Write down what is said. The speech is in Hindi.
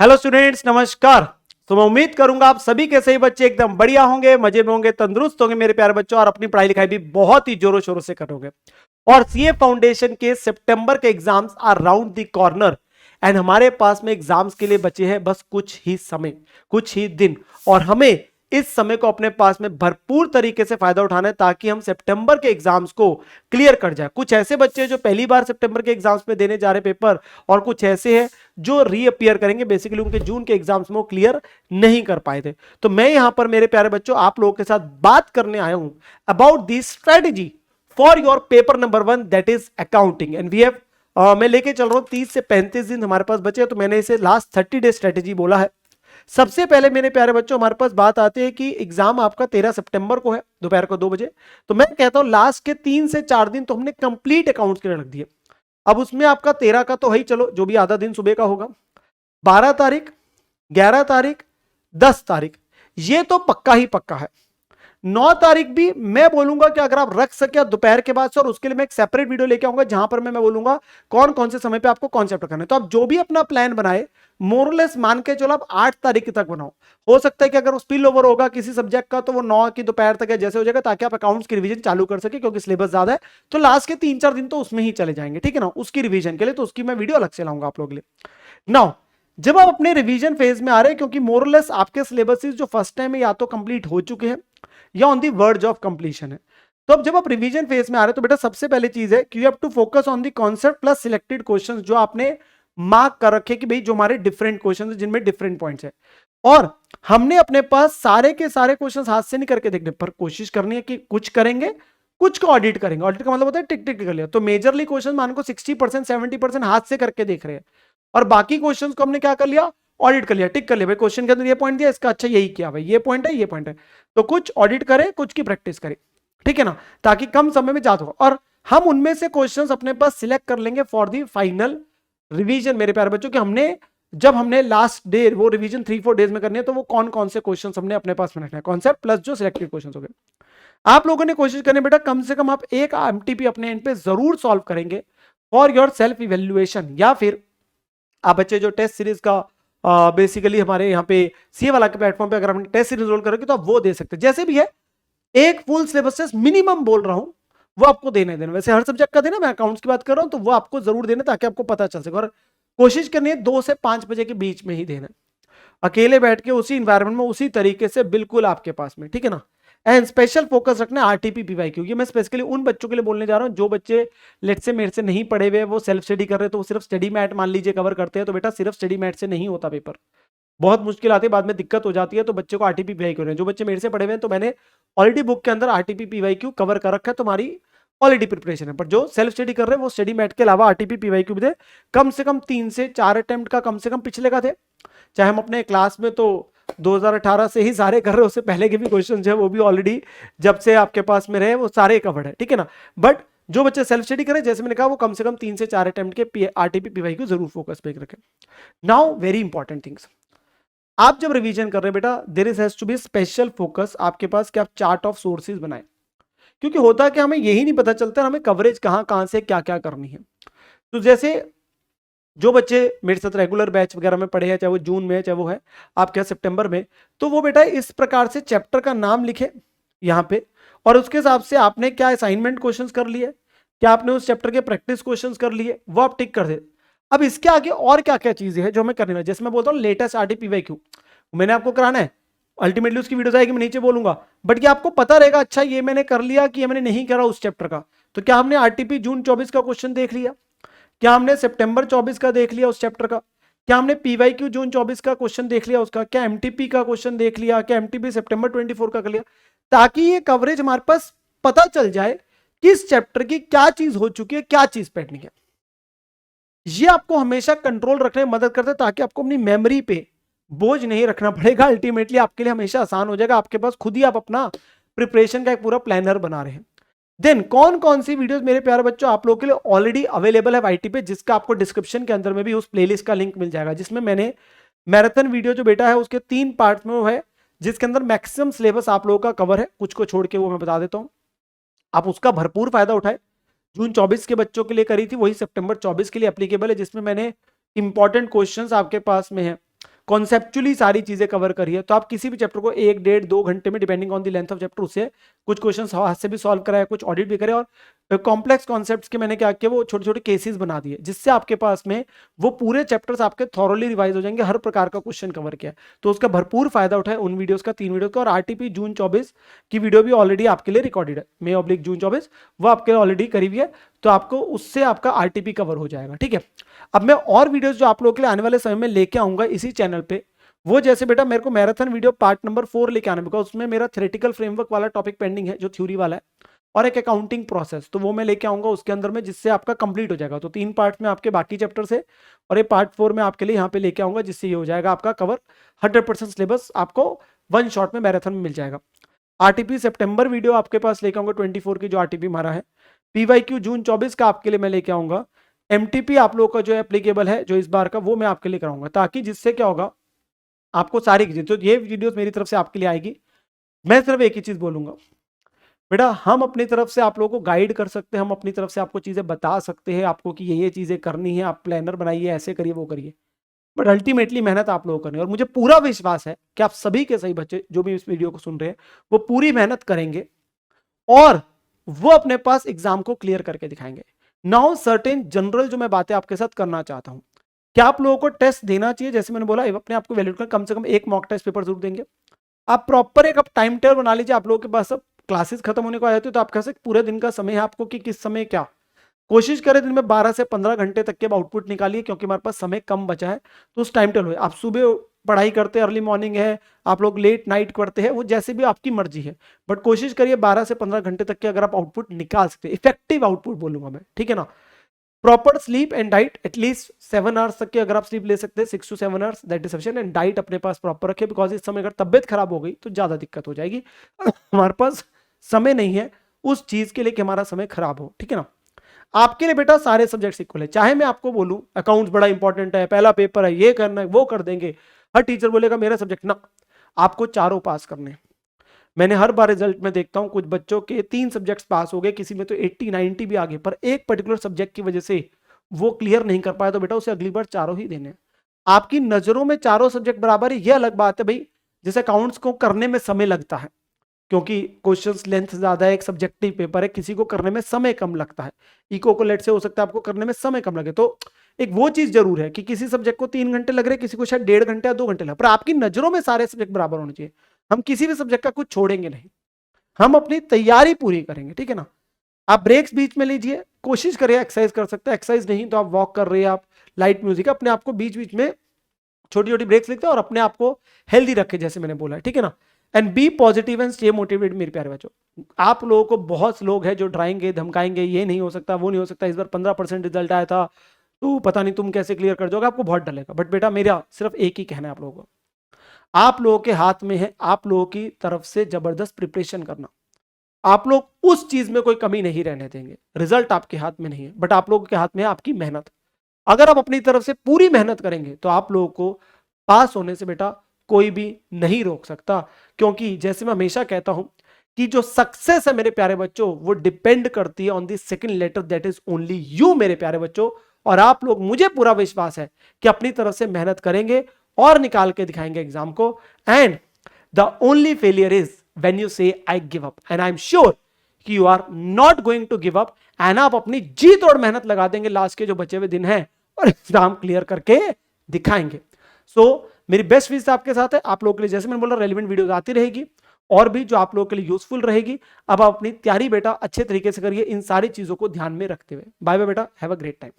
हेलो स्टूडेंट्स, नमस्कार। तो मैं उम्मीद करूंगा आप सभी के सही बच्चे एकदम बढ़िया होंगे, मजे में होंगे, तंदुरुस्त होंगे मेरे प्यारे बच्चों, और अपनी पढ़ाई लिखाई भी बहुत ही जोरों शोरों से करोगे। और सीए फाउंडेशन के सितंबर के exams are round the corner and हमारे पास में एग्जाम्स के लिए बचे हैं बस कुछ ही समय, कुछ ही दिन। और हमें इस समय को अपने पास में भरपूर तरीके से फायदा उठाना है ताकि हम सितंबर के एग्जाम्स को क्लियर कर जाए। कुछ ऐसे बच्चे जो पहली बार सितंबर के एग्जाम्स में देने जा रहे पेपर, और कुछ ऐसे हैं जो रीअपियर करेंगे, बेसिकली उनके जून के एग्जाम्स में वो क्लियर नहीं कर पाए थे। तो मैं यहां पर मेरे प्यारे बच्चों आप लोगों के साथ बात करने आया हूं about the strategy for your paper number 1 that is accounting. And we have मैं लेके चल रहा हूं 30 से 35 दिन हमारे पास बचे, तो मैंने इसे लास्ट 30 डे स्ट्रेटेजी बोला है। सबसे पहले मेरे प्यारे बच्चों हमारे पास बात आती है कि एग्जाम आपका 13 सितंबर को है दोपहर को 2 बजे। तो मैं कहता हूं लास्ट के 3 से 4 दिन तो हमने कंप्लीट अकाउंट्स के लिए रख दिए। अब उसमें आपका 13 का तो है ही, चलो जो भी आधा दिन सुबह का होगा, 12 तारीख, 11 तारीख, 10 तारीख, ये तो पक्का ही पक्का है। 9 तारीख भी मैं बोलूंगा कि अगर आप रख सके दोपहर के बाद से, और उसके लिए मैं एक सेपरेट वीडियो लेके आऊंगा जहां पर मैं बोलूंगा कौन कौन से समय पे आपको कौन चैप्टर करना है। तो आप जो भी अपना प्लान बनाए मोरलेस मान के चलो आप 8 तारीख तक बनाओ। हो सकता है कि अगर स्पिल ओवर होगा किसी सब्जेक्ट का तो वो 9 की दोपहर तक है जैसे हो जाएगा, ताकि आप अकाउंट्स की रिवीजन चालू कर सके, क्योंकि सिलेबस ज्यादा है। तो लास्ट के 3-4 दिन तो उसमें ही चले जाएंगे, ठीक है ना, उसकी रिवीजन के लिए। तो उसकी मैं वीडियो अलग से लाऊंगा आप लोगों के लिए। नाउ जब आप अपने रिवीजन फेज में आ रहे हैं, क्योंकि मोरलेस आपके सिलेबस जो फर्स्ट टाइम है या तो कंप्लीट हो चुके हैं या on the verge of completion है, तो अब जब आप रिवीजन फेज में आ रहे हैं तो बेटा सबसे पहली चीज है कि you have to focus on the concept plus selected questions जो आपने मार्क कर रखे कि भाई जो हमारे डिफरेंट क्वेश्चंस हैं जिनमें डिफरेंट पॉइंट्स है। और हमने अपने पास सारे के सारे क्वेश्चंस हाथ से नहीं करके देखने पर कोशिश करनी है कि कुछ करेंगे, कुछ को ऑडिट करेंगे। ऑडिट का मतलब होता है टिक टिक कर लिया। तो मेजरली क्वेश्चन मान को 60% 70% हाथ से करके देख रहे हैं, और बाकी क्वेश्चंस को हमने क्या कर लिया, ऑडिट कर लिया, टिक कर लिया। भाई क्वेश्चन के अंदर ये पॉइंट दिया, इसका अच्छा यही किया, भाई ये पॉइंट है, ये पॉइंट है। तो कुछ ऑडिट करें, कुछ की प्रैक्टिस करें, ठीक है ना, ताकि कम समय में याद हो। और हम उनमें से क्वेश्चंस अपने पास सिलेक्ट कर लेंगे फॉर दी फाइनल रिवीजन मेरे प्यारे बच्चों कि हमने जब हमने लास्ट डे वो रिवीजन 3-4 डेज में करनी है, तो वो कौन कौन से क्वेश्चन हमने अपने पास में रखना है, कॉन्सेप्ट प्लस जो सिलेक्टेड क्वेश्चन हो गए। आप लोगों ने कोशिश करनी बेटा कम से कम आप एक एमटीपी अपने एंड पे जरूर सॉल्व करेंगे फॉर योर सेल्फ इवेल्युएशन, या फिर आप बच्चे जो टेस्ट सीरीज का बेसिकली हमारे यहाँ पे सी वाला के प्लेटफॉर्म पे अगर हम टेस्ट सीरीज रोल करोगे तो आप वो दे सकते हैं। जैसे भी है एक फुल सिलेबस मिनिमम बोल रहा हूं वो आपको देना देना, वैसे हर सब्जेक्ट का देना, मैं अकाउंट्स की बात कर रहा हूं तो वो आपको जरूर देना ताकि आपको पता चल सके। और कोशिश करनी है 2 से 5 बजे के बीच में ही देना, अकेले बैठ के उसी इंवायरमेंट में उसी तरीके से बिल्कुल आपके पास में, ठीक है ना। एंड स्पेशल फोकस रखना आरटीपी पीवाईक्यू, ये मैं स्पेशली उन बच्चों के लिए बोलने जा रहा हूं जो बच्चे लेट से मेरे से नहीं पढ़े हुए, वो सेल्फ स्टडी कर रहे हैं, तो वो सिर्फ स्टडी मैट मान लीजिए कवर करते हैं। तो बेटा सिर्फ स्टडी मैट से नहीं होता पेपर, बहुत मुश्किल आती है, बाद में दिक्कत हो जाती है। तो बच्चे को आरटीपी पीवाईक्यू रहे हैं, जो बच्चे मेरे से पढ़े हुए हैं तो मैंने ऑलरेडी बुक के अंदर आरटीपी पीवाईक्यू कवर कर रखा है, तुम्हारी ऑलरेडी प्रिपरेशन है। पर जो सेल्फ स्टडी कर रहे हैं वो स्टडी मैट के अलावा आरटीपी पीवाईक्यू भी दे, कम से कम 3 से 4 अटेम्प्ट का कम से कम पिछले का थे। चाहे हम अपने क्लास में तो 2018 से ही सारे कर रहे हैं, उससे पहले के भी क्वेश्चन है वो भी ऑलरेडी जब से आपके पास में रहे वो सारे कवर्ड है, ठीक है ना। बट जो बच्चे सेल्फ स्टडी करें जैसे मैंने कहा वो कम से कम 3 से 4 अटेम्प्ट के आरटीपी पीवाईक्यू जरूर फोकस पे रखें। नाउ वेरी इंपॉर्टेंट थिंग्स, आप जब रिवीजन कर रहे हैं बेटा there is has to be special focus आपके पास कि आप चार्ट ऑफ सोर्सेज बनाएं, क्योंकि होता है कि हमें यही नहीं पता चलता हमें कवरेज कहां कहां से क्या क्या करनी है। तो जैसे जो बच्चे मेरे साथ रेगुलर बैच वगैरह में पढ़े हैं, चाहे वो जून में चाहे वो है आपके सितंबर में, तो वो बेटा इस प्रकार से चैप्टर का नाम लिखे यहाँ पे, और उसके हिसाब से आपने क्या असाइनमेंट क्वेश्चंस कर लिए, क्या आपने उस चैप्टर के प्रैक्टिस क्वेश्चंस कर लिए, वो आप टिक कर दे। अब इसके आगे और क्या क्या चीजें हैं जो हमें करनी है, जैसे मैं बोलता हूँ लेटेस्ट आरटीपीवाईक्यू मैंने आपको कराना है, अल्टीमेटली उसकी वीडियोस आएगी मैं नीचे बोलूंगा, बट ये आपको पता रहेगा अच्छा ये मैंने कर लिया कि ये मैंने नहीं करा उस चैप्टर का। तो क्या हमने आरटीपी जून 24 का क्वेश्चन देख लिया, क्या हमने सितंबर 24 का देख लिया उस चैप्टर का, क्या हमने पीवाईक्यू जून 24 का क्वेश्चन देख लिया उसका, क्या एमटीपी का क्वेश्चन देख लिया, क्या एमटीपी सितंबर 24 का कर लिया, ताकि ये कवरेज हमारे पास पता चल जाए किस चैप्टर की क्या चीज हो चुकी है, क्या चीज पेंडिंग है। ये आपको हमेशा कंट्रोल रखने में मदद करता है ताकि आपको अपनी मेमोरी पे बोझ नहीं रखना पड़ेगा, अल्टीमेटली आपके लिए हमेशा आसान हो जाएगा, आपके पास खुद ही आप अपना प्रिपरेशन का एक पूरा प्लानर बना रहे हैं। देन कौन कौन सी वीडियोस मेरे प्यारे बच्चों आप लोगों के लिए ऑलरेडी अवेलेबल है वाईटी पे, जिसका आपको डिस्क्रिप्शन के अंदर में भी उस प्लेलिस्ट का लिंक मिल जाएगा, जिसमें मैंने मैराथन वीडियो जो बेटा है उसके 3 पार्ट में वो है, जिसके अंदर मैक्सिमम सिलेबस आप लोगों का कवर है, कुछ को छोड़ के वो मैं बता देता हूँ, आप उसका भरपूर फायदा उठाए। जून 24 के बच्चों के लिए करी थी वही सितंबर 24 के लिए एप्लीकेबल है, जिसमें मैंने इंपॉर्टेंट क्वेश्चंस आपके पास में है कॉन्सेप्चुअली सारी चीजें कवर करी है, तो आप किसी भी चैप्टर को 1, 1.5, 2 घंटे में depending on the length of chapter उससे कुछ क्वेश्चन हाथ से भी सॉल्व कराया, कुछ ऑडिट भी करे, और कॉम्प्लेक्स कॉन्सेप्ट्स के मैंने क्या किया, वो छोटे छोटे केसेस बना दिए, जिससे आपके पास में वो पूरे चैप्टर्स आपके थॉरोली रिवाइज हो जाएंगे, हर प्रकार का क्वेश्चन कवर किया। तो उसका भरपूर फायदा उठाए उन वीडियोस का, 3 वीडियो का। और आरटीपी जून 24 की वीडियो भी ऑलरेडी आपके लिए रिकॉर्डेड है, मई/जून 24, वो आपके लिए ऑलरेडी करी हुई है, तो आपको उससे आपका आरटीपी कवर हो जाएगा, ठीक है। अब मैं और वीडियोस जो आप लोगों के लिए आने वाले समय में लेके आऊंगा इसी चैनल पे, वो जैसे बेटा मेरे को मैराथन वीडियो पार्ट नंबर 4 लेके आना, बिकॉज उसमें मेरा थ्योरेटिकल फ्रेमवर्क वाला टॉपिक पेंडिंग है, जो थ्योरी वाला है, और एक अकाउंटिंग प्रोसेस, तो वो मैं लेके आऊंगा उसके अंदर में, जिससे आपका कंप्लीट हो जाएगा। तो 3 पार्ट में आपके बाकी चैप्टर से, और ये पार्ट 4 में आपके लिए यहाँ पे लेके आऊंगा, जिससे ये हो जाएगा आपका कवर 100% सिलेबस आपको 1 शॉट में मैराथन में मिल जाएगा। आरटीपी सितंबर वीडियो आपके पास लेके आऊंगा 24 की, जो आरटीपी मारा है। पीवाईक्यू जून 24 का आपके लिए मैं लेके आऊंगा। एमटीपी आप लोगों का जो एप्लीकेबल है जो इस बार का, वो मैं आपके लिए कराऊंगा, ताकि जिससे क्या होगा आपको सारी चीजें, तो ये वीडियोस मेरी तरफ से आपके लिए आएगी। मैं सिर्फ एक ही चीज बोलूंगा बेटा, हम अपनी तरफ से आप लोगों को गाइड कर सकते हैं, हम अपनी तरफ से आपको चीजें बता सकते हैं आपको कि ये चीजें करनी है, आप प्लानर बनाइए, ऐसे करिए, वो करिए, बट अल्टीमेटली मेहनत आप लोगों को करनी है। और मुझे पूरा विश्वास है कि आप सभी के सही बच्चे जो भी इस वीडियो को सुन रहे हैं, वो पूरी मेहनत करेंगे और वो अपने पास एग्जाम को क्लियर करके दिखाएंगे। नाउ सर्टेन जनरल जो मैं बातें आपके साथ करना चाहता हूं, क्या आप लोगों को टेस्ट देना चाहिए? जैसे मैंने बोला, अपने आप को वैल्यूट कर, कम से कम एक मॉक टेस्ट पेपर जरूर देंगे। आप प्रॉपर एक टाइम टेबल बना लीजिए, आप लोगों के पास सब क्लासेस खत्म होने को आ जाती है, तो आप कह सकते पूरे दिन का समय है आपको कि किस समय क्या, कोशिश करें दिन में 12 से 15 घंटे तक के आउटपुट निकालिए, क्योंकि हमारे पास समय कम बचा है। तो उस टाइम टेबल, आप सुबह पढ़ाई करते हैं, अर्ली मॉर्निंग है, आप लोग लेट नाइट करते हैं, वो जैसे भी आपकी मर्जी है, बट कोशिश करिए 12 से 15 घंटे तक के अगर आप आउटपुट निकाल सकते हैं, इफेक्टिव आउटपुट बोलूंगा मैं, ठीक है ना। Proper sleep and diet, at least 7 hours तक के अगर आप स्लीप ले सकते हैं, 6 to 7 hours, that is sufficient. And diet अपने पास प्रॉपर रखे, बिकॉज इस समय अगर तबियत खराब हो गई तो ज्यादा दिक्कत हो जाएगी। हमारे पास समय नहीं है उस चीज के लिए कि हमारा समय खराब हो, ठीक है ना। आपके लिए बेटा सारे सब्जेक्ट्स इक्वल है, चाहे मैं आपको बोलूं अकाउंट्स बड़ा इंपॉर्टेंट है, पहला पेपर है, ये करना है, वो कर देंगे, हर टीचर बोलेगा मेरा सब्जेक्ट ना, आपको चारों पास करने। मैंने हर बार रिजल्ट में देखता हूं कुछ बच्चों के 3 सब्जेक्ट्स पास हो गए, किसी में तो 80-90 भी आ गए, पर एक पर्टिकुलर सब्जेक्ट की वजह से वो क्लियर नहीं कर पाया, तो बेटा उसे अगली बार चारों ही देने। आपकी नजरों में चारों सब्जेक्ट बराबर है, यह अलग बात है भाई। जैसे अकाउंट्स को करने में समय लगता है, क्योंकि क्वेश्चंस लेंथ ज्यादा है, एक सब्जेक्टिव पेपर है, किसी को करने में समय कम लगता है। इको को लेट से हो सकता है आपको करने में समय कम लगे, तो एक वो चीज जरूर है कि किसी सब्जेक्ट को 3 घंटे लग रहे, किसी को शायद 1.5 घंटे या 2 घंटे लग, पर आपकी नजरों में सारे सब्जेक्ट बराबर होने चाहिए। हम किसी भी सब्जेक्ट का कुछ छोड़ेंगे नहीं, हम अपनी तैयारी पूरी करेंगे, ठीक है ना। आप ब्रेक्स बीच में लीजिए, कोशिश करिए एक्सरसाइज कर सकते हैं, एक्सरसाइज नहीं तो आप वॉक कर रहे हैं, आप लाइट म्यूजिक, अपने आप को बीच बीच में छोटी छोटी ब्रेक्स लेते हैं, और अपने आप को हेल्दी रखे, जैसे मैंने बोला, ठीक है ना। And be positive and stay motivated मेरे प्यारे बच्चों। आप लोगों को बहुत लोग हैं जो डराएंगे, धमकाएंगे, ये नहीं हो सकता, वो नहीं हो सकता, इस बार 15% रिजल्ट आया था, तो पता नहीं तुम कैसे क्लियर कर दोगे, आपको बहुत डर लगेगा। बट बेटा मेरा सिर्फ एक ही कहना है आप लोगों को, आप लोगों के हाथ में है, आप लोगों की तरफ से जबरदस्त प्रिपरेशन करना। आप लोग उस चीज में कोई कमी नहीं रहने देंगे, रिजल्ट आपके हाथ में नहीं है, बट आप लोगों के हाथ में है आपकी मेहनत। अगर आप अपनी तरफ से पूरी मेहनत करेंगे तो आप लोगों को पास होने से बेटा कोई भी नहीं रोक सकता, क्योंकि जैसे मैं हमेशा कहता हूं कि जो सक्सेस है मेरे प्यारे बच्चों, वो डिपेंड करती है on the second letter, that is only you मेरे प्यारे बच्चों। और आप लोग, मुझे पूरा विश्वास है कि अपनी तरफ से मेहनत करेंगे और निकाल के दिखाएंगे एग्जाम को। And the only failure is when you say I give up, and I'm sure कि you are not going to give up, and आप अपनी जी तोड़ मेहनत लगा देंगे लास्ट के जो बचे हुए दिन हैं, और एग्जाम क्लियर करके दिखाएंगे। मेरी बेस्ट विश आपके साथ है, आप लोगों के लिए जैसे मैंने बोला रेलिवेंट वीडियोस आती रहेगी, और भी जो आप लोगों के लिए यूजफुल रहेगी। अब आप अपनी तैयारी बेटा अच्छे तरीके से करिए, इन सारी चीजों को ध्यान में रखते हुए। बाय बाय बेटा, हैव अ ग्रेट टाइम।